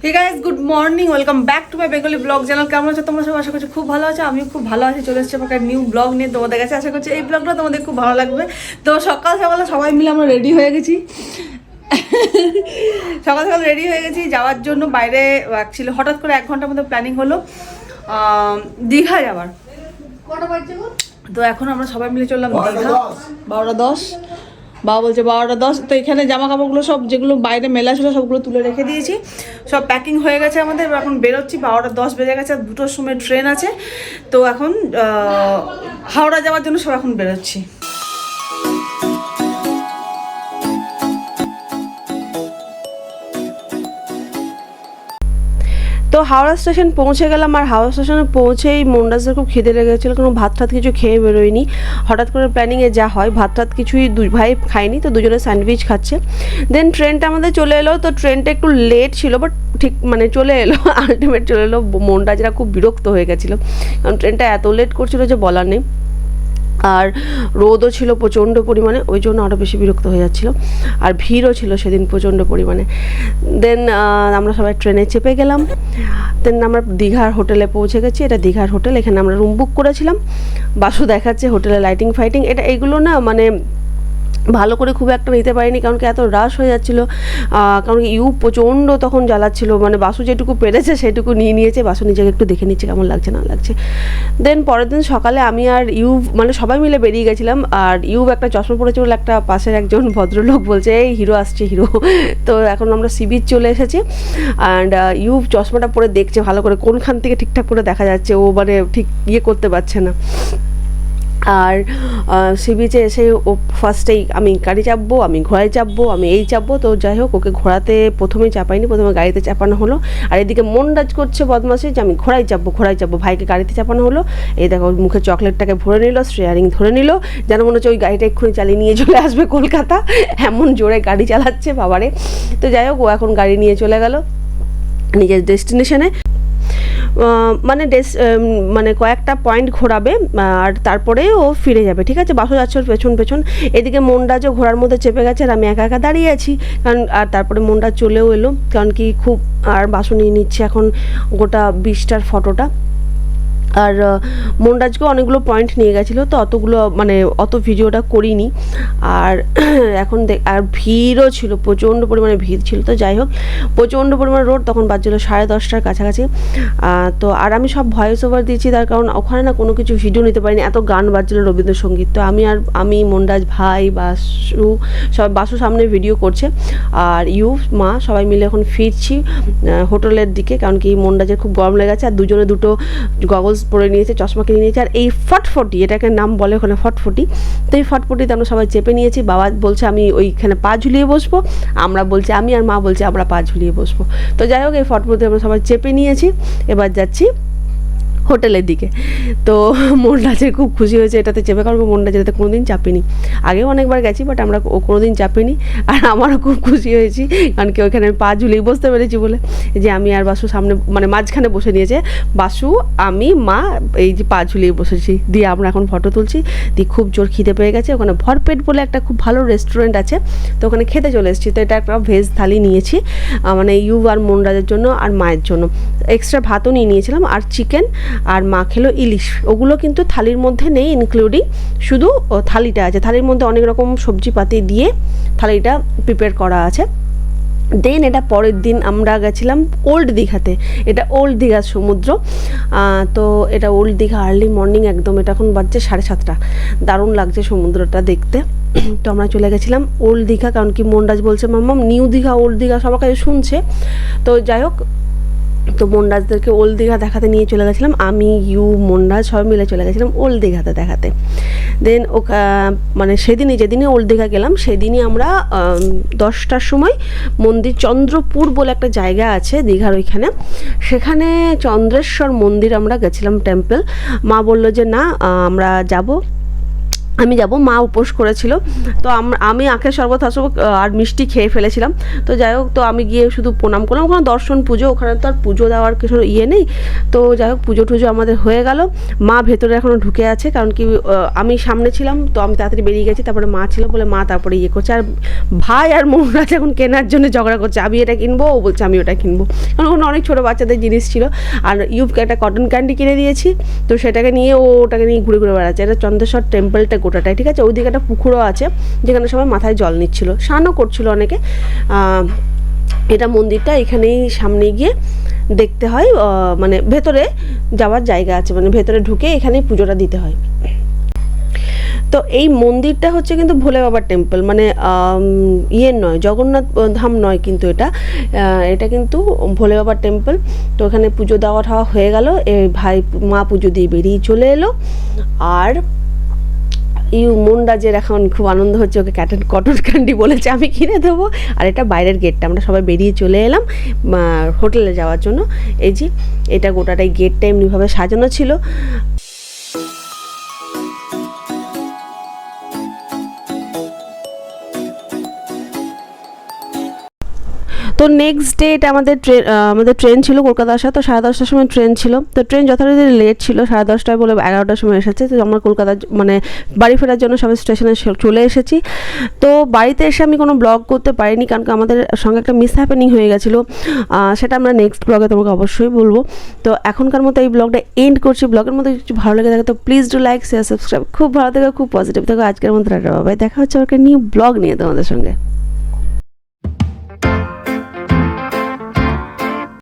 Hey guys, good morning, welcome back to my Bengali blog channel. কেমন আছো তোমরা সব? আশা করছি খুব ভালো আছো। আমিও খুব ভালো আছি। চলে এসেছি একটা নিউ ব্লগ নিয়ে তোমাদের কাছে। আশা করছি এই ব্লগটা তোমাদের খুব ভালো লাগবে। তো সকাল সকালে সবাই মিলে আমরা রেডি হয়ে গেছি। সকাল সকাল রেডি হয়ে গেছি যাওয়ার জন্য বাইরে। অ্যাকচুয়ালি হঠাৎ করে 1 ঘন্টার মধ্যে প্ল্যানিং হলো দীঘা যাওয়ার। তো এখন আমরা সবাই মিলে চললাম দীঘা। 12:10 বাবা বলছে 12:10। তো এখানে জামা কাপড়গুলো সব যেগুলো বাইরে মেলা ছিল সবগুলো তুলে রেখে দিয়েছি। সব প্যাকিং হয়ে গেছে আমাদের। এখন বেরোচ্ছি, 12:10 বেজে গেছে। 2টোর সময় ট্রেন আছে। তো এখন হাওড়া যাওয়ার জন্য সব এখন বেরোচ্ছি। তো হাওড়া স্টেশন পৌঁছে গেলাম। আর হাওড়া স্টেশনে পৌঁছেই মন্ডাসের খুব খিদে লেগেছিলো, কোনো ভাত টাত কিছু খেয়ে বেরোয়নি। হঠাৎ করে প্ল্যানিংয়ে যা হয়, ভাত টাত কিছুই দুই ভাই খায়নি, তো দুজনে স্যান্ডউইচ খাচ্ছে। দেন ট্রেনটা আমাদের চলে এলো। তো ট্রেনটা একটু লেট ছিল, বাট ঠিক মানে চলে এলো, আলটিমেট চলে এলো। মন্ডাজরা খুব বিরক্ত হয়ে গেছিলো, কারণ ট্রেনটা এত লেট করছিল যে বলার নেই। আর রোদও ছিল প্রচণ্ড পরিমাণে, ওই জন্য আরও বেশি বিরক্ত হয়ে যাচ্ছিলো। আর ভিড়ও ছিল সেদিন প্রচণ্ড পরিমাণে। দেন আমরা সবাই ট্রেনে চেপে গেলাম। দেন আমরা দীঘার হোটেলে পৌঁছে গেছি। এটা দীঘার হোটেল, এখানে আমরা রুম বুক করেছিলাম। বাসু দেখাচ্ছে হোটেলে লাইটিং ফাইটিং। এইগুলো না মানে ভালো করে খুব একটা নিতে পারিনি, কারণ কি এত রাশ হয়ে যাচ্ছিলো। কারণ ইউ প্রচণ্ড তখন জ্বালাচ্ছিল, মানে বাসু যেটুকু পেরেছে সেটুকু নিয়ে নিয়েছে। বাসু নিজেকে একটু দেখে নিচ্ছে কেমন লাগছে না লাগছে। দেন পরের দিন সকালে আমি আর ইউ মানে সবাই মিলে বেরিয়ে গেছিলাম। আর ইউ একটা চশমা পরেছে বলে একটা পাশের একজন ভদ্রলোক বলছে এই হিরো আসছে হিরো। তো এখন আমরা সি বিচ চলে এসেছি। অ্যান্ড ইউ চশমাটা পরে দেখছে ভালো করে কোনখান থেকে ঠিকঠাক করে দেখা যাচ্ছে, ও মানে ঠিক ইয়ে করতে পারছে না। আর সি বিচে এসে ও ফার্স্টেই আমি গাড়ি চাপবো, আমি ঘোড়ায় চাপবো, আমি এই চাপবো। তো যাই হোক, ওকে ঘোড়াতে প্রথমেই চাপাইনি, প্রথমে গাড়িতে চাপানো হলো। আর এদিকে মনরাজ করছে বদমাশি যে আমি ঘোড়ায় চাপবো ঘোড়ায় চাপবো। ভাইকে গাড়িতে চাপানো হলো। এই দেখো মুখে চকলেটটাকে ভরে নিল, স্টিয়ারিং ধরে নিল, যেন মনে হচ্ছে ওই গাড়িটা এক্ষুনি চালিয়ে নিয়ে চলে আসবে কলকাতা, এমন জোরে গাড়ি চালাচ্ছে বাবারে। তো যাই হোক, ও এখন গাড়ি নিয়ে চলে গেল নিজের ডেস্টিনেশনে। মানে কয়েকটা পয়েন্ট ঘোরাবে আর তারপরে ও ফিরে যাবে, ঠিক আছে। বাসু যাচ্ছে ওর পেছন পেছন। এদিকে মন্ডাজও ঘোড়ার মধ্যে চেপে গেছে আর আমি একা একা দাঁড়িয়ে আছি। কারণ আর তারপরে মন্ডাজ চলেও এলো, কারণ কি খুব আর বাসু নিয়ে নিচ্ছে এখন গোটা 20টার ফটোটা। আর মন্ডাজকেও অনেকগুলো পয়েন্ট নিয়ে গেছিলো, তো অতগুলো মানে অত ভিডিওটা করিনি। আর এখন আর ভিড়ও ছিল, প্রচণ্ড পরিমাণে ভিড় ছিল। তো যাই হোক, প্রচণ্ড পরিমাণে রোড, তখন বাজছিল 10:30টার কাছাকাছি। তো আর আমি সব ভয়েস ওভার দিয়েছি, তার কারণ ওখানে না কোনো কিছু ভিডিও নিতে পারিনি, এত গান বাজছিল রবীন্দ্রসঙ্গীত। তো আমি মন্ডাজ ভাই বাসু সব বাসু সামনে ভিডিও করছে। আর ইউ মা সবাই মিলে এখন ফিরছি হোটেলের দিকে, কারণ কি মন্ডাজের খুব গরম লেগেছে। আর দুজনে দুটো গগলস পরে নিয়েছে, চশমা কিনে নিয়েছে। আর এই ফটফটি, এটাকে নাম বলে ওখানে ফটফটি। তো এই ফটফটিতে আমরা সবাই চেপে নিয়েছি। বাবা বলছে আমি ওইখানে পা ঝুলিয়ে বসবো, আমরা বলছি আমি আর মা বলছে আমরা পা ঝুলিয়ে বসবো। তো যাই হোক, এই ফটফটিতে আমরা সবাই চেপে নিয়েছি। এবার যাচ্ছি হোটেলের দিকে। তো মন্ডাজের খুব খুশি হয়েছে এটাতে চেপে, কারণ মন্ডাজের এটাতে কোনো দিন চাপিনি। আগেও অনেকবার গেছি, বাট আমরা কোনো দিন চাপিনি। আর আমারও খুব খুশি হয়েছি, কারণ কি ওইখানে পা ঝুলিয়ে বসতে পেরেছি বলে। যে আমি আর বাসু সামনে মানে মাঝখানে বসে নিয়েছে, বাসু আমি মা এই যে পা ঝুলিয়ে বসেছি। দিয়ে আমরা এখন ফটো তুলছি। দিয়ে খুব জোর খিদে পেয়ে গেছে। ওখানে ভরপেট বলে একটা খুব ভালো রেস্টুরেন্ট আছে, তো ওখানে খেতে চলে এসেছি। তো এটা একটা ভেজ থালি নিয়েছি, মানে ইউ আর মন্ডাজের জন্য আর মায়ের জন্য। এক্সট্রা ভাতও নিয়ে নিয়েছিলাম আর চিকেন। আর মা খেলো ইলিশ, ওগুলো কিন্তু থালির মধ্যে নেই ইনক্লুডিং, শুধু থালিটা আছে। থালির মধ্যে অনেক রকম সবজিপাতি দিয়ে থালিটা প্রিপেয়ার করা আছে। দেন এটা পরের দিন আমরা গেছিলাম ওল্ড দীঘাতে। এটা ওল্ড দীঘার সমুদ্র। তো এটা ওল্ড দীঘা আর্লি মর্নিং একদম, এটা এখন বাজছে 7:30। দারুণ লাগছে সমুদ্রটা দেখতে। তো আমরা চলে গেছিলাম ওল্ড দীঘা, কারণ কি মন্ডাজ বলছে মাম্মা নিউ দীঘা ওল্ড দীঘা সবার কাছে শুনছে। তো যাই হোক, তো মন্ডাজদেরকে ওল্ড দীঘা দেখাতে নিয়ে চলে গেছিলাম। আমি ইউ মন্ডাজ সবাই মিলে চলে গেছিলাম ওল্ড দীঘাতে দেখাতে। দেন মানে যেদিনই ওল্ড দীঘা গেলাম সেদিনই আমরা 10টার সময় মন্দির চন্দ্রপুর বলে একটা জায়গা আছে দীঘার ওইখানে, সেখানে চন্দ্রেশ্বর মন্দির আমরা গেছিলাম টেম্পল। মা বললো যে না আমরা যাব, আমি যাব, মা উপোস করেছিল, তো আমি আখের শরবত আর মিষ্টি খেয়ে ফেলেছিলাম। তো যাই হোক, তো আমি গিয়ে শুধু প্রণাম করলাম, ওখানে দর্শন পুজো, ওখানে তো আর পুজো দেওয়ার কিছু ইয়ে নেই। তো যাই হোক, পুজো টুজো আমাদের হয়ে গেল। মা ভেতরে এখনও ঢুকে আছে, কারণ কি আমি সামনে ছিলাম, তো আমি তাড়াতাড়ি বেরিয়ে গেছি, তারপরে মা ছিল বলে মা তারপরে ইয়ে করছে। আর ভাই আর মৌরাজ এখন কেনার জন্য ঝগড়া করছে, আমি এটা কিনবো, ও বলছে আমি ওটা কিনবো, কারণ ওখানে অনেক ছোটো বাচ্চাদের জিনিস ছিল। আর ইউবকে একটা কটন ক্যান্ডি কিনে দিয়েছি, তো সেটাকে নিয়ে ওটাকে নিয়ে ঘুরে ঘুরে বেড়াচ্ছে। এটা চন্দ্রেশ্বর টেম্পলটা গোটাটাই, ঠিক আছে। ওইদিকে একটা পুকুরও আছে, যেখানে সবাই মাথায় জল নিচ্ছিল, স্নানও করছিল অনেকে। এটা মন্দিরটা এখানেই সামনে গিয়ে দেখতে হয়, মানে ভেতরে যাওয়ার জায়গা আছে, মানে ভেতরে ঢুকে এখানেই পুজোটা দিতে হয়। তো এই মন্দিরটা হচ্ছে কিন্তু ভোলে বাবার টেম্পল, মানে ইয়ের নয়, জগন্নাথ ধাম নয়, কিন্তু এটা কিন্তু ভোলে বাবার টেম্পল। তো এখানে পুজো দেওয়া ঠাওয়া হয়ে গেল, ভাই মা পুজো দিয়ে বেরিয়ে চলে এলো। আর মনরাজের এখন খুব আনন্দ হচ্ছে, ওকে কটন ক্যান্ডি বলেছে আমি কিনে দেবো। আর এটা বাইরের গেটটা, আমরা সবাই বেরিয়ে চলে এলাম হোটেলে যাওয়ার জন্য। এই যে এটা গোটাটাই গেটটা এমনিভাবে সাজানো ছিল। তো নেক্সট ডে এটা আমাদের ট্রেন ছিল কলকাতা আসা, তো 10:30টার সময় ট্রেন ছিল। তো ট্রেন যথারীতি লেট ছিল, 10:30টায় বলে 11টার সময় এসেছে। তো আমরা কলকাতা মানে বাড়ি ফেরার জন্য সবাই স্টেশনে চলে এসেছি। তো বাড়িতে এসে আমি কোনো ব্লগ করতে পারিনি, কারণ আমাদের সঙ্গে একটা মিস হ্যাপেনিং হয়ে গেছিলো, সেটা আমরা নেক্সট ব্লগে তোমাকে অবশ্যই বলবো। তো এখনকার মতো এই ব্লগটা এন্ড করছি। ব্লগের মধ্যে কিছু ভালো লেগে থাকে তো please do like, share, subscribe. খুব ভালো থেকো, খুব পজিটিভ থেকো। আজকের মতো টাটা, বাই। দেখা হচ্ছে একটা নিউ ব্লগ নিয়ে তোমাদের সঙ্গে।